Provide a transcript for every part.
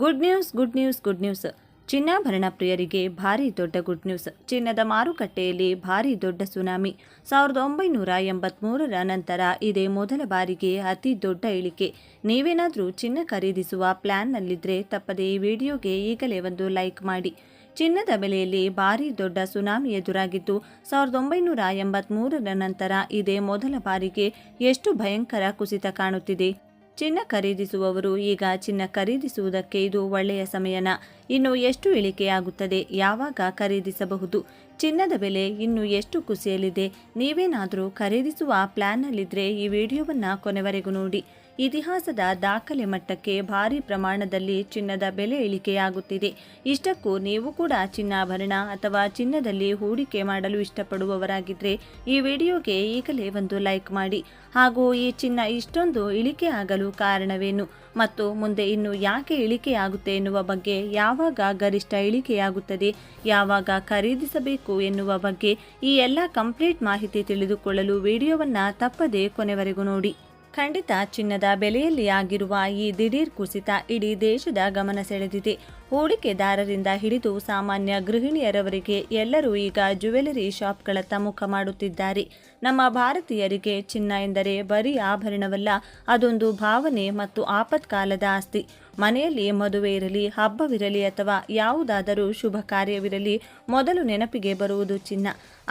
Good news good news good news. ಚಿನ್ನಾಭರಣ ಪ್ರಿಯರಿಗೆ ಭಾರಿ ದೊಡ್ಡ ಗುಡ್ ನ್ಯೂಸ್. ಚಿನ್ನದ ಮಾರುಕಟ್ಟೆಯಲ್ಲಿ ಭಾರಿ ದೊಡ್ಡ ಸುನಾಮಿ. 1983ರ ನಂತರ ಇದೇ ಮೊದಲ ಬಾರಿಗೆ ಅತಿ ದೊಡ್ಡ ಇಳಿಕೆ. ನೀವೇನಾದರೂ ಚಿನ್ನ ಖರೀದಿಸುವ ಪ್ಲ್ಯಾನ್ನಲ್ಲಿದ್ದರೆ ತಪ್ಪದೆ ಈ ವಿಡಿಯೋಗೆ ಈಗಲೇ ಒಂದು ಲೈಕ್ ಮಾಡಿ. ಚಿನ್ನದ ಬೆಲೆಯಲ್ಲಿ ಭಾರಿ ದೊಡ್ಡ ಸುನಾಮಿ ಎದುರಾಗಿದ್ದು 1983ರ ನಂತರ ಇದೇ ಮೊದಲ ಬಾರಿಗೆ ಎಷ್ಟು ಭಯಂಕರ ಕುಸಿತ ಕಾಣುತ್ತಿದೆ. ಚಿನ್ನ ಖರೀದಿಸುವವರು ಈಗ ಚಿನ್ನ ಖರೀದಿಸುವುದಕ್ಕೆ ಇದು ಒಳ್ಳೆಯ ಸಮಯನ? ಇನ್ನು ಎಷ್ಟು ಇಳಿಕೆಯಾಗುತ್ತದೆ? ಯಾವಾಗ ಖರೀದಿಸಬಹುದು? ಚಿನ್ನದ ಬೆಲೆ ಇನ್ನು ಎಷ್ಟು ಕುಸಿಯಲಿದೆ? ನೀವೇನಾದರೂ ಖರೀದಿಸುವ ಪ್ಲ್ಯಾನ್ನಲ್ಲಿದ್ದರೆ ಈ ವಿಡಿಯೋವನ್ನು ಕೊನೆವರೆಗೂ ನೋಡಿ. ಇತಿಹಾಸದ ದಾಖಲೆ ಮಟ್ಟಕ್ಕೆ ಭಾರಿ ಪ್ರಮಾಣದಲ್ಲಿ ಚಿನ್ನದ ಬೆಲೆ ಇಳಿಕೆಯಾಗುತ್ತಿದೆ. ಇಷ್ಟಕ್ಕೂ ನೀವು ಕೂಡ ಚಿನ್ನಾಭರಣ ಅಥವಾ ಚಿನ್ನದಲ್ಲಿ ಹೂಡಿಕೆ ಮಾಡಲು ಇಷ್ಟಪಡುವವರಾಗಿದ್ದರೆ ಈ ವಿಡಿಯೋಗೆ ಈಗಲೇ ಒಂದು ಲೈಕ್ ಮಾಡಿ. ಹಾಗೂ ಈ ಚಿನ್ನ ಇಷ್ಟೊಂದು ಇಳಿಕೆ ಆಗಲು ಕಾರಣವೇನು ಮತ್ತು ಮುಂದೆ ಇನ್ನು ಯಾಕೆ ಇಳಿಕೆಯಾಗುತ್ತೆ ಎನ್ನುವ ಬಗ್ಗೆ, ಯಾವಾಗ ಗರಿಷ್ಠ ಇಳಿಕೆಯಾಗುತ್ತದೆ, ಯಾವಾಗ ಖರೀದಿಸಬೇಕು ಎನ್ನುವ ಬಗ್ಗೆ ಈ ಎಲ್ಲ ಕಂಪ್ಲೀಟ್ ಮಾಹಿತಿ ತಿಳಿದುಕೊಳ್ಳಲು ವಿಡಿಯೋವನ್ನು ತಪ್ಪದೇ ಕೊನೆವರೆಗೂ ನೋಡಿ. ಖಂಡಿತ ಚಿನ್ನದ ಬೆಲೆಯಲ್ಲಿ ಆಗಿರುವ ಈ ದಿಢೀರ್ ಕುಸಿತ ಇಡೀ ದೇಶದ ಗಮನ ಸೆಳೆದಿದೆ. ಹೂಡಿಕೆದಾರರಿಂದ ಹಿಡಿದು ಸಾಮಾನ್ಯ ಗೃಹಿಣಿಯರವರೆಗೆ ಎಲ್ಲರೂ ಈಗ ಜ್ಯುವೆಲರಿ ಶಾಪ್ಗಳತ್ತ ಮುಖ ಮಾಡುತ್ತಿದ್ದಾರೆ. ನಮ್ಮ ಭಾರತೀಯರಿಗೆ ಚಿನ್ನ ಎಂದರೆ ಬರೀ ಆಭರಣವಲ್ಲ, ಅದೊಂದು ಭಾವನೆ ಮತ್ತು ಆಪತ್ಕಾಲದ ಆಸ್ತಿ. ಮನೆಯಲ್ಲಿ ಮದುವೆ ಇರಲಿ, ಹಬ್ಬವಿರಲಿ ಅಥವಾ ಯಾವುದಾದರೂ ಶುಭ ಕಾರ್ಯವಿರಲಿ, ಮೊದಲು ನೆನಪಿಗೆ ಬರುವುದು ಚಿನ್ನ.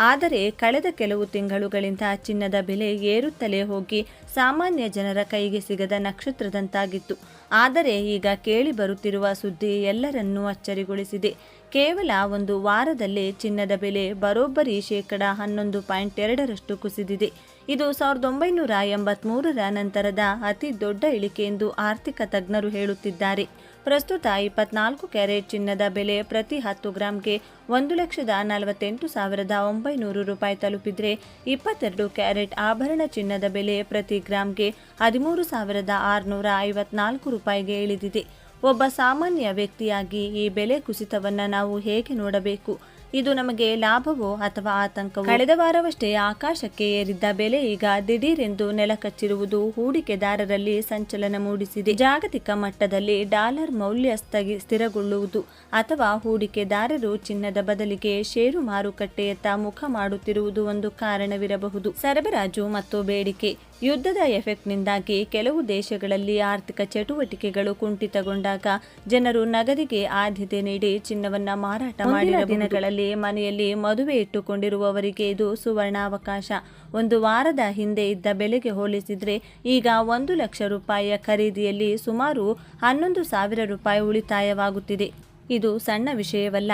ಆದರೆ ಕಳೆದ ಕೆಲವು ತಿಂಗಳುಗಳಿಂದ ಚಿನ್ನದ ಬೆಲೆ ಏರುತ್ತಲೇ ಹೋಗಿ ಸಾಮಾನ್ಯ ಜನರ ಕೈಗೆ ಸಿಗದ ನಕ್ಷತ್ರದಂತಾಗಿತ್ತು. ಆದರೆ ಈಗ ಕೇಳಿ ಬರುತ್ತಿರುವ ಸುದ್ದಿ ಎಲ್ಲರನ್ನೂ ಅಚ್ಚರಿಗೊಳಿಸಿದೆ. ಕೇವಲ ಒಂದು ವಾರದಲ್ಲೇ ಚಿನ್ನದ ಬೆಲೆ ಬರೋಬ್ಬರಿ 11.2% ಕುಸಿದಿದೆ. ಇದು 1983ರ ನಂತರದ ಅತಿ ದೊಡ್ಡ ಇಳಿಕೆ ಎಂದು ಆರ್ಥಿಕ ತಜ್ಞರು ಹೇಳುತ್ತಿದ್ದಾರೆ. ಪ್ರಸ್ತುತ 24 ಕ್ಯಾರೆಟ್ ಚಿನ್ನದ ಬೆಲೆ ಪ್ರತಿ 10 ಗ್ರಾಂಗೆ 1,48,900 ರೂಪಾಯಿ ತಲುಪಿದರೆ 22 ಕ್ಯಾರೆಟ್ ಆಭರಣ ಚಿನ್ನದ ಬೆಲೆ ಪ್ರತಿ ಗ್ರಾಂಗೆ 13,654 ರೂಪಾಯಿಗೆ ಇಳಿದಿದೆ. ಒಬ್ಬ ಸಾಮಾನ್ಯ ವ್ಯಕ್ತಿಯಾಗಿ ಈ ಬೆಲೆ ಕುಸಿತವನ್ನು ನಾವು ಹೇಗೆ ನೋಡಬೇಕು? ಇದು ನಮಗೆ ಲಾಭವೋ ಅಥವಾ ಆತಂಕವೋ? ಕಳೆದ ವಾರವಷ್ಟೇ ಆಕಾಶಕ್ಕೆ ಏರಿದ್ದ ಬೆಲೆ ಈಗ ದಿಢೀರೆಂದು ನೆಲಕಚ್ಚಿರುವುದು ಹೂಡಿಕೆದಾರರಲ್ಲಿ ಸಂಚಲನ ಮೂಡಿಸಿದೆ. ಜಾಗತಿಕ ಮಟ್ಟದಲ್ಲಿ ಡಾಲರ್ ಮೌಲ್ಯ ಸ್ಥಿರಗೊಳ್ಳುವುದು ಅಥವಾ ಹೂಡಿಕೆದಾರರು ಚಿನ್ನದ ಬದಲಿಗೆ ಷೇರು ಮಾರುಕಟ್ಟೆಯತ್ತ ಮುಖ ಮಾಡುತ್ತಿರುವುದು ಒಂದು ಕಾರಣವಿರಬಹುದು. ಸರಬರಾಜು ಮತ್ತು ಬೇಡಿಕೆ. ಯುದ್ಧದ ಎಫೆಕ್ಟ್ನಿಂದಾಗಿ ಕೆಲವು ದೇಶಗಳಲ್ಲಿ ಆರ್ಥಿಕ ಚಟುವಟಿಕೆಗಳು ಕುಂಠಿತಗೊಂಡಾಗ ಜನರು ನಗದಿಗೆ ಆದ್ಯತೆ ನೀಡಿ ಚಿನ್ನವನ್ನು ಮಾರಾಟ ಮಾಡಿದ ದಿನಗಳಲ್ಲಿ ಮನೆಯಲ್ಲಿ ಮದುವೆ ಇಟ್ಟುಕೊಂಡಿರುವವರಿಗೆ ಇದು ಸುವರ್ಣಾವಕಾಶ. ಒಂದು ವಾರದ ಹಿಂದೆ ಇದ್ದ ಬೆಲೆಗೆ ಹೋಲಿಸಿದರೆ ಈಗ 1 ಲಕ್ಷ ರೂಪಾಯಿಯ ಖರೀದಿಯಲ್ಲಿ ಸುಮಾರು 11,000 ರೂಪಾಯಿ ಉಳಿತಾಯವಾಗುತ್ತಿದೆ. ಇದು ಸಣ್ಣ ವಿಷಯವಲ್ಲ.